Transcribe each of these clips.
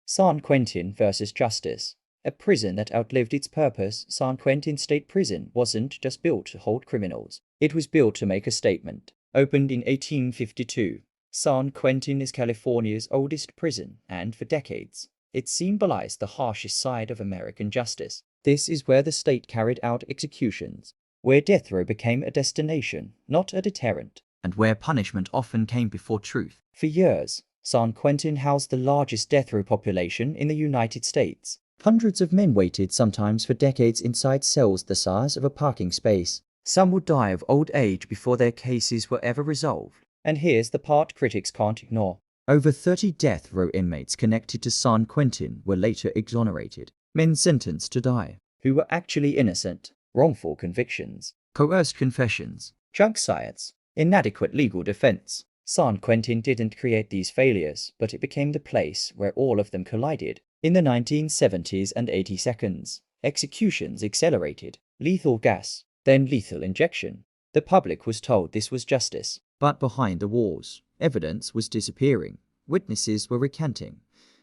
San Quentin versus Justice. A prison that outlived its purpose, San Quentin State Prison wasn't just built to hold criminals. It was built to make a statement. Opened in 1852, San Quentin is California's oldest prison, and for decades, it symbolized the harshest side of American justice. This is where the state carried out executions, where death row became a destination, not a deterrent, and where punishment often came before truth. For years, San Quentin housed the largest death row population in the United States. Hundreds of men waited, sometimes for decades, inside cells the size of a parking space. Some would die of old age before their cases were ever resolved. And here's the part critics can't ignore. Over 30 death row inmates connected to San Quentin were later exonerated. Men sentenced to die, who were actually innocent. Wrongful convictions, coerced confessions, drug science, inadequate legal defense. San Quentin didn't create these failures, but it became the place where all of them collided. In the 1970s and 80s, executions accelerated. Lethal gas, then lethal injection. The public was told this was justice. But behind the walls, evidence was disappearing, witnesses were recanting,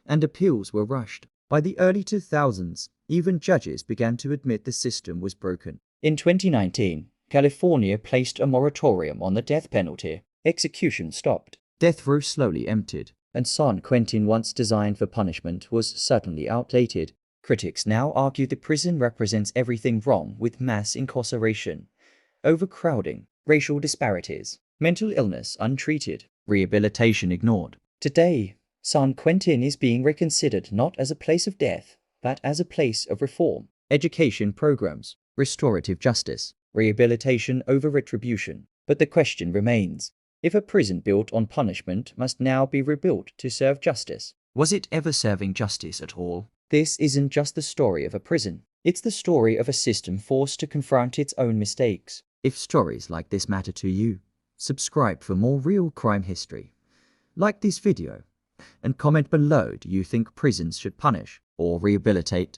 and appeals were rushed. By the early 2000s, even judges began to admit the system was broken. In 2019, California placed a moratorium on the death penalty. Execution stopped. Death row slowly emptied, and San Quentin, once designed for punishment, was certainly outdated. Critics now argue the prison represents everything wrong with mass incarceration, overcrowding, racial disparities, mental illness untreated, rehabilitation ignored. Today, San Quentin is being reconsidered not as a place of death, but as a place of reform. Education programs, restorative justice, rehabilitation over retribution. But the question remains, if a prison built on punishment must now be rebuilt to serve justice, was it ever serving justice at all? This isn't just the story of a prison. It's the story of a system forced to confront its own mistakes. If stories like this matter to you, subscribe for more real crime history. Like this video, and comment below, do you think prisons should punish or rehabilitate?